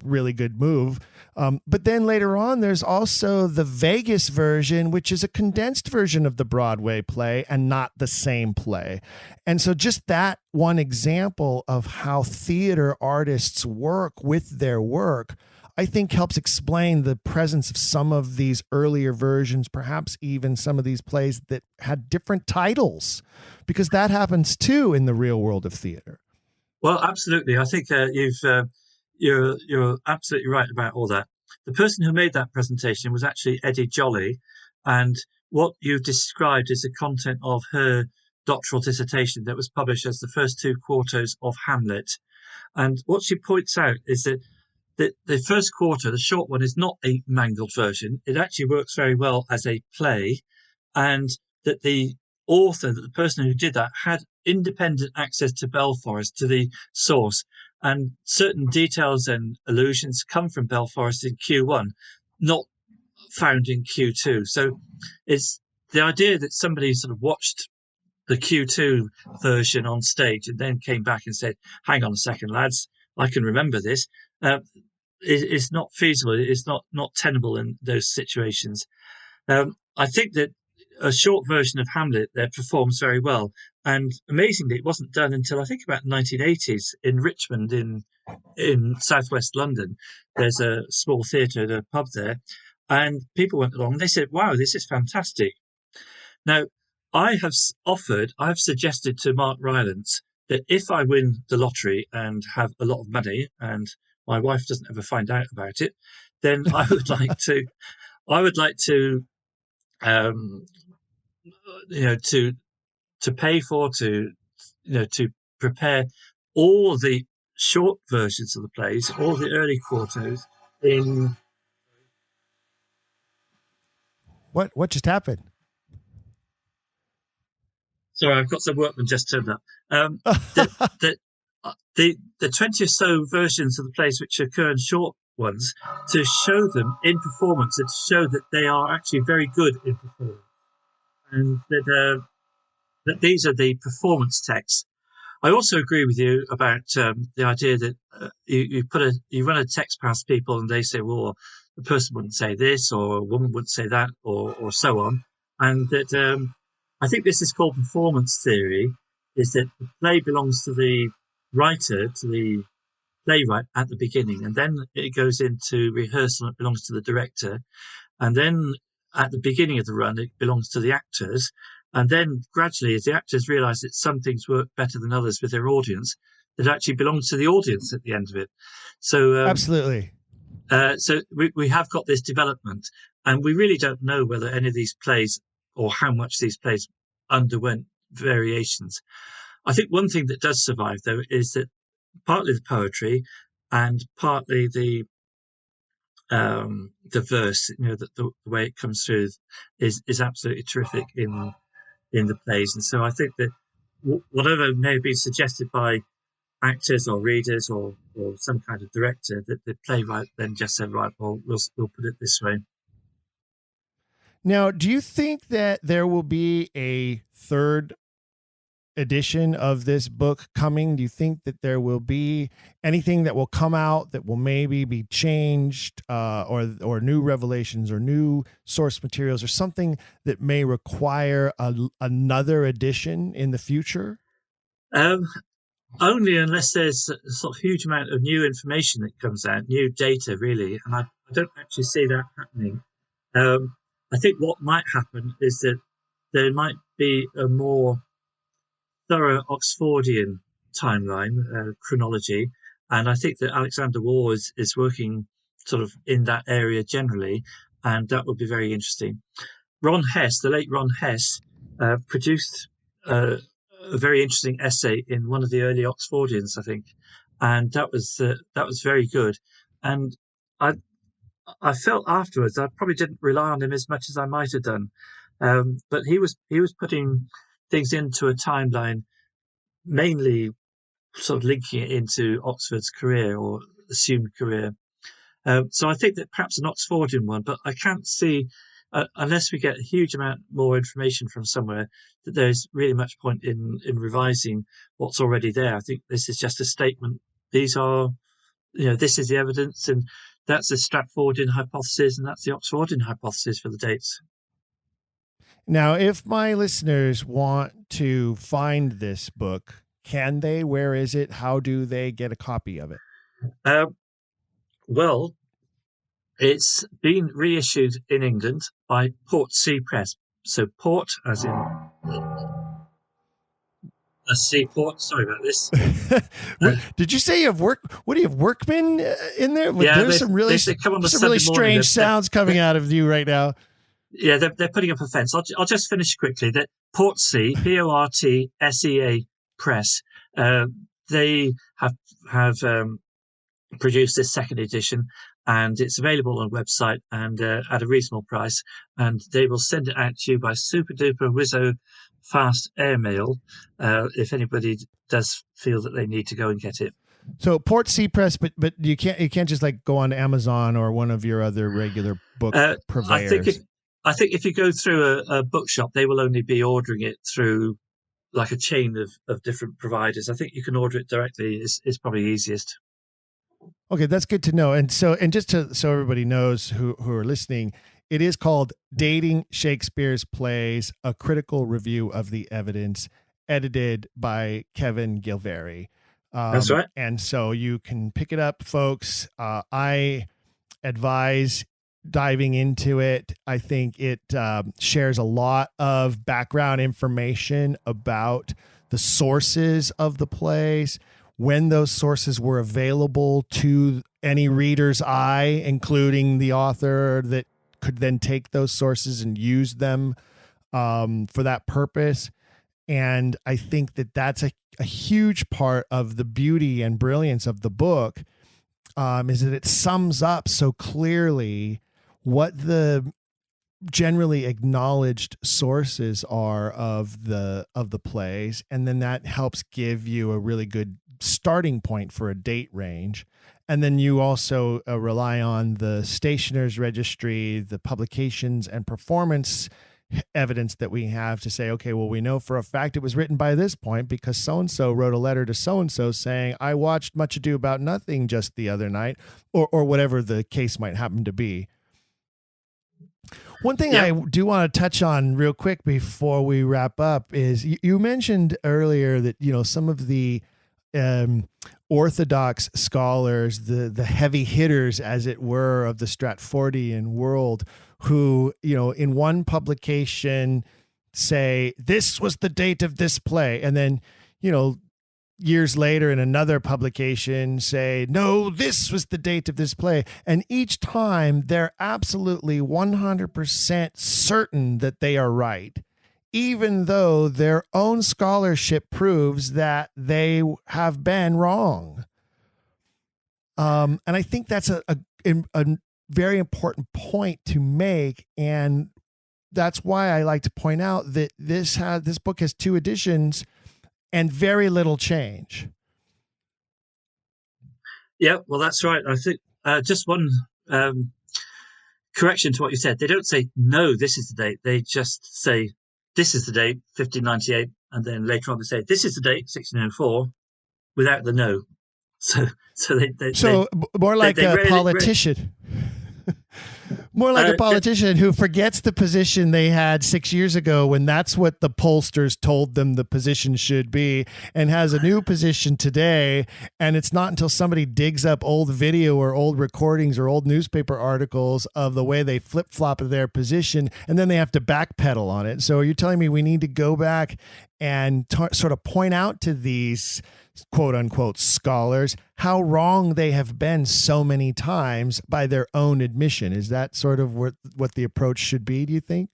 really good move. But then later on, there's also the Vegas version, which is a condensed version of the Broadway play and not the same play. And so just that one example of how theater artists work with their work, I think helps explain the presence of some of these earlier versions, perhaps even some of these plays that had different titles, because that happens too in the real world of theater. Well, absolutely. I think you're absolutely right about all that. The person who made that presentation was actually Eddie Jolly, and what you've described is the content of her doctoral dissertation that was published as the first two quartos of Hamlet. And what she points out is that the first quarter, the short one, is not a mangled version. It actually works very well as a play, and that the author, that the person who did that, had independent access to Belforest, to the source, and certain details and allusions come from Belforest in Q1, not found in Q2. So it's the idea that somebody sort of watched the Q2 version on stage and then came back and said, hang on a second, lads, I can remember this. It's not feasible. It's not tenable in those situations. I think that a short version of Hamlet there performs very well. And amazingly, it wasn't done until I think about 1980s in Richmond in southwest London. There's a small theatre and a pub there. And people went along and they said, wow, this is fantastic. Now, I have suggested to Mark Rylance that if I win the lottery and have a lot of money and my wife doesn't ever find out about it, then I would like to, to pay for, to prepare all the short versions of the plays, all the early quartos in. What just happened? Sorry, I've got some workmen just turned up. The 20 or so versions of the plays which occur in short ones, to show them in performance and to show that they are actually very good in performance, and that these are the performance texts. I also agree with you about the idea that you run a text past people and they say, well, the person wouldn't say this, or a woman wouldn't say that, or so on, and that I think this is called performance theory. Is that the play belongs to the writer, to the playwright at the beginning, and then it goes into rehearsal and it belongs to the director, and then at the beginning of the run it belongs to the actors, and then gradually as the actors realize that some things work better than others with their audience, it actually belongs to the audience at the end of it. So Absolutely. So we have got this development, and we really don't know whether any of these plays or how much these plays underwent variations. I think one thing that does survive, though, is that partly the poetry and partly the verse, the way it comes through is absolutely terrific in the plays. And so I think that whatever may have been suggested by actors or readers or some kind of director, that the playwright then just said, right, well, we'll put it this way. Now, do you think that there will be a third edition of this book coming? Do you think that there will be anything that will come out that will maybe be changed, or new revelations or new source materials or something that may require another edition in the future? Only unless there's a sort of huge amount of new information that comes out, new data, really. And I don't actually see that happening. I think what might happen is that there might be a more thorough Oxfordian timeline, chronology. And I think that Alexander Waugh is working sort of in that area generally, and that would be very interesting. Ron Hess, the late Ron Hess, produced a very interesting essay in one of the early Oxfordians, I think, and that was very good. And I felt afterwards I probably didn't rely on him as much as I might have done, but he was putting things into a timeline, mainly sort of linking it into Oxford's career or assumed career. So I think that perhaps an Oxfordian one, but I can't see, unless we get a huge amount more information from somewhere, that there's really much point in revising what's already there. I think this is just a statement. These are, this is the evidence, and that's the Stratfordian hypothesis, and that's the Oxfordian hypothesis for the dates. Now, if my listeners want to find this book, can they? Where is it? How do they get a copy of it? Well, it's been reissued in England by Portsea Press. So port, as in a seaport. Sorry about this. Did you say you have work? What do you have, workmen in there? Yeah, there's some really, they come on some really Sunday morning. strange sounds coming out of you right now. Yeah, they're putting up a fence. I'll just finish quickly. That Portsea, Portsea Press. They have produced this second edition, and it's available on a website and at a reasonable price. And they will send it out to you by super duper whizzo fast airmail if anybody does feel that they need to go and get it. So Portsea Press, but you can't just like go on Amazon or one of your other regular book purveyors. I think if you go through a bookshop, they will only be ordering it through like a chain of different providers. I think you can order it directly is probably easiest. Okay, that's good to know. And so everybody knows who are listening, it is called Dating Shakespeare's Plays, a critical review of the evidence, edited by Kevin Gilvary. That's right. And so you can pick it up, folks. I advise diving into it. I think it shares a lot of background information about the sources of the plays, when those sources were available to any reader's eye, including the author that could then take those sources and use them for that purpose. And I think that that's a huge part of the beauty and brilliance of the book, is that it sums up so clearly what the generally acknowledged sources are of the plays, and then that helps give you a really good starting point for a date range. And then you also rely on the stationer's registry, the publications and performance evidence that we have to say, okay, well, we know for a fact it was written by this point because so-and-so wrote a letter to so-and-so saying, I watched Much Ado About Nothing just the other night, or whatever the case might happen to be. One thing I do want to touch on real quick before we wrap up is you mentioned earlier that, some of the orthodox scholars, the heavy hitters, as it were, of the Stratfordian world, who, in one publication say, this was the date of this play. And then, years later in another publication say, no, this was the date of this play. And each time they're absolutely 100% certain that they are right, even though their own scholarship proves that they have been wrong. And I think that's a very important point to make. And that's why I like to point out that this book has 2 editions and very little change. Yeah, well, that's right. I think just one correction to what you said. They don't say, no, this is the date. They just say, this is the date, 1598. And then later on they say, this is the date, 1604, without the no. So more like a politician. More like a politician who forgets the position they had 6 years ago when that's what the pollsters told them the position should be, and has a new position today. And it's not until somebody digs up old video or old recordings or old newspaper articles of the way they flip-flop their position, and then they have to backpedal on it. So you're telling me we need to go back and sort of point out to these quote unquote scholars how wrong they have been so many times by their own admission. Is that sort of what the approach should be, do you think?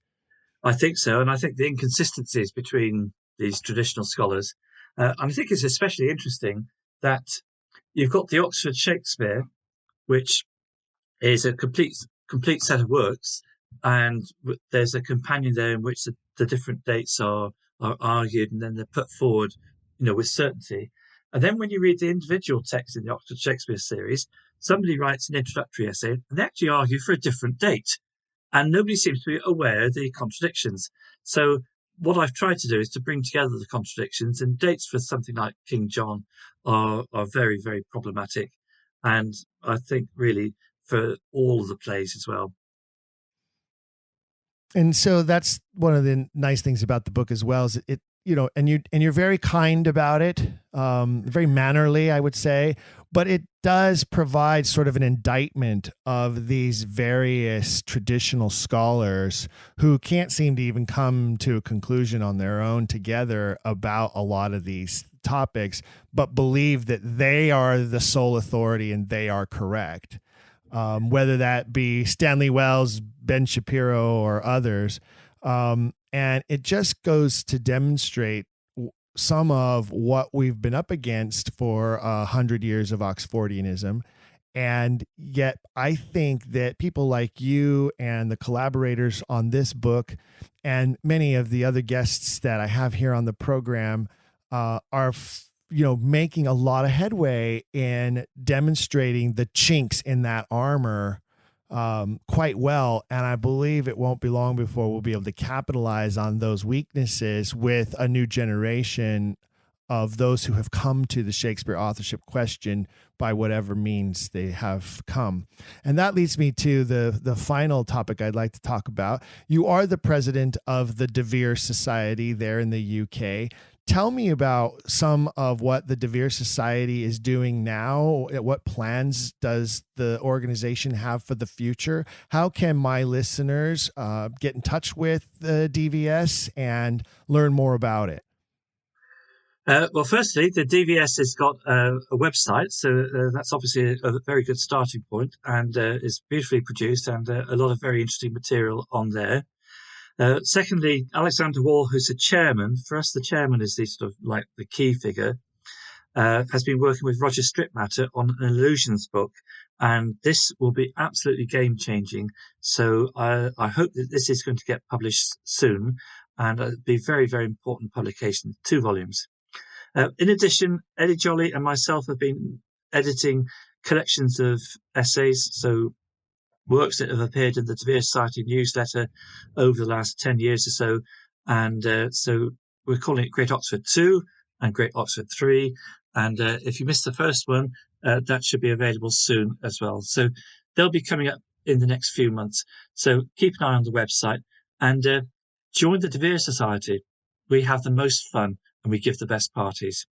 I think so. And I think the inconsistencies between these traditional scholars, I think it's especially interesting that you've got the Oxford Shakespeare, which is a complete set of works, and there's a companion there in which the different dates are argued, and then they're put forward, with certainty. And then when you read the individual text in the Oxford Shakespeare series, somebody writes an introductory essay and they actually argue for a different date. And nobody seems to be aware of the contradictions. So what I've tried to do is to bring together the contradictions, and dates for something like King John are very, very problematic. And I think really for all of the plays as well. And so that's one of the nice things about the book as well, is it, and you're very kind about it, very mannerly, I would say, but it does provide sort of an indictment of these various traditional scholars who can't seem to even come to a conclusion on their own together about a lot of these topics, but believe that they are the sole authority and they are correct. Whether that be Stanley Wells, Ben Shapiro, or others. And it just goes to demonstrate some of what we've been up against for 100 years of Oxfordianism. And yet I think that people like you and the collaborators on this book and many of the other guests that I have here on the program are making a lot of headway in demonstrating the chinks in that armor quite well. And I believe it won't be long before we'll be able to capitalize on those weaknesses with a new generation of those who have come to the Shakespeare authorship question by whatever means they have come. And that leads me to the final topic I'd like to talk about. You are the president of the Vere Society there in the UK. Tell me about some of what the Vere Society is doing now. What plans does the organization have for the future? How can my listeners get in touch with the DVS and learn more about it? Well, firstly, the DVS has got a website, so that's obviously a very good starting point, and is beautifully produced and a lot of very interesting material on there. Secondly, Alexander Wall, who's the chairman, for us the chairman is the sort of like the key figure, has been working with Roger Stripmatter on an illusions book, and this will be absolutely game-changing. So I hope that this is going to get published soon, and it'll be very, very important publication, 2 volumes. In addition, Eddie Jolly and myself have been editing collections of essays, so works that have appeared in the Vere Society newsletter over the last 10 years or so. And so we're calling it Great Oxford 2 and Great Oxford 3. And if you missed the first one, that should be available soon as well. So they'll be coming up in the next few months. So keep an eye on the website and join the Vere Society. We have the most fun and we give the best parties.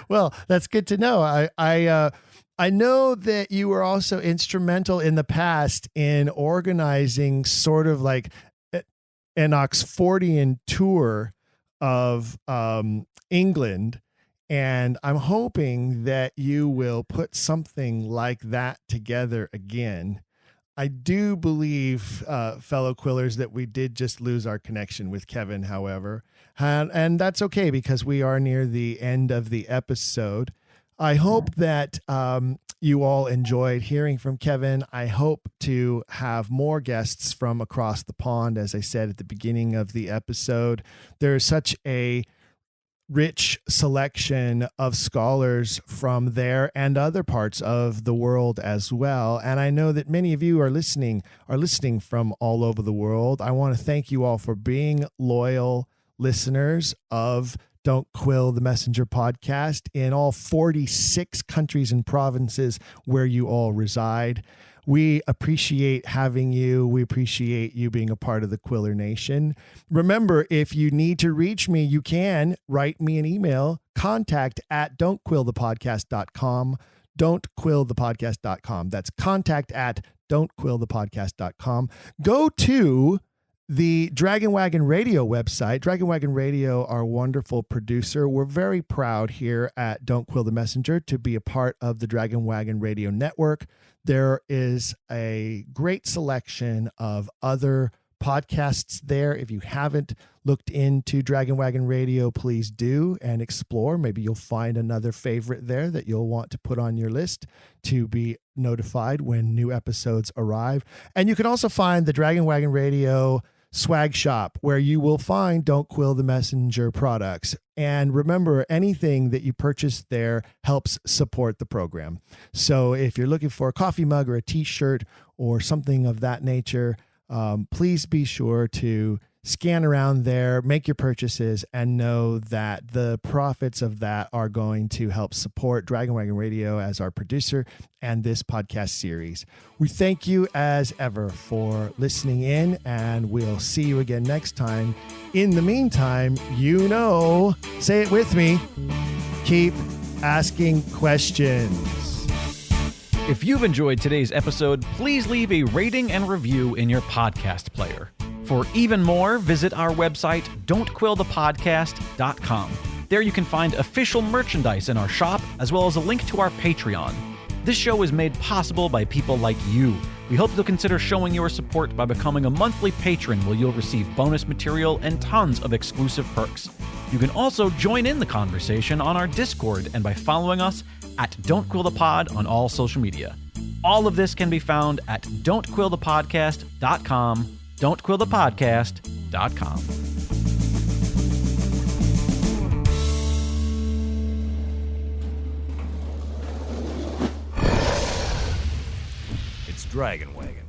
Well, that's good to know. I know that you were also instrumental in the past in organizing sort of like an Oxfordian tour of England. And I'm hoping that you will put something like that together again. I do believe, fellow Quillers, that we did just lose our connection with Kevin, however. And that's okay because we are near the end of the episode. I hope that you all enjoyed hearing from Kevin. I hope to have more guests from across the pond, as I said at the beginning of the episode. There's such a rich selection of scholars from there and other parts of the world as well. And I know that many of you are listening from all over the world. I want to thank you all for being loyal listeners of Don't Quill the Messenger podcast in all 46 countries and provinces where you all reside. We appreciate having you. We appreciate you being a part of the Quiller Nation. Remember, if you need to reach me, you can write me an email, contact@don'tquillthepodcast.com, don'tquillthepodcast.com. That's contact@don'tquillthepodcast.com. Go to the Dragon Wagon Radio website. Dragon Wagon Radio, our wonderful producer. We're very proud here at Don't Quill the Messenger to be a part of the Dragon Wagon Radio network. There is a great selection of other podcasts there. If you haven't looked into Dragon Wagon Radio, please do and explore. Maybe you'll find another favorite there that you'll want to put on your list to be notified when new episodes arrive. And you can also find the Dragon Wagon Radio swag shop where you will find Don't Quill the Messenger products. And remember, anything that you purchase there helps support the program. So if you're looking for a coffee mug or a t-shirt or something of that nature, please be sure to scan around there, make your purchases, and know that the profits of that are going to help support Dragon Wagon Radio as our producer and this podcast series. We thank you as ever for listening in, and we'll see you again next time. In the meantime, say it with me, keep asking questions. If you've enjoyed today's episode, please leave a rating and review in your podcast player. For even more, visit our website, don'tquillthepodcast.com. There you can find official merchandise in our shop, as well as a link to our Patreon. This show is made possible by people like you. We hope you'll consider showing your support by becoming a monthly patron, where you'll receive bonus material and tons of exclusive perks. You can also join in the conversation on our Discord and by following us at Don't Quill the Pod on all social media. All of this can be found at don'tquillthepodcast.com. don'tquillthepodcast.com. It's Dragon Wagon.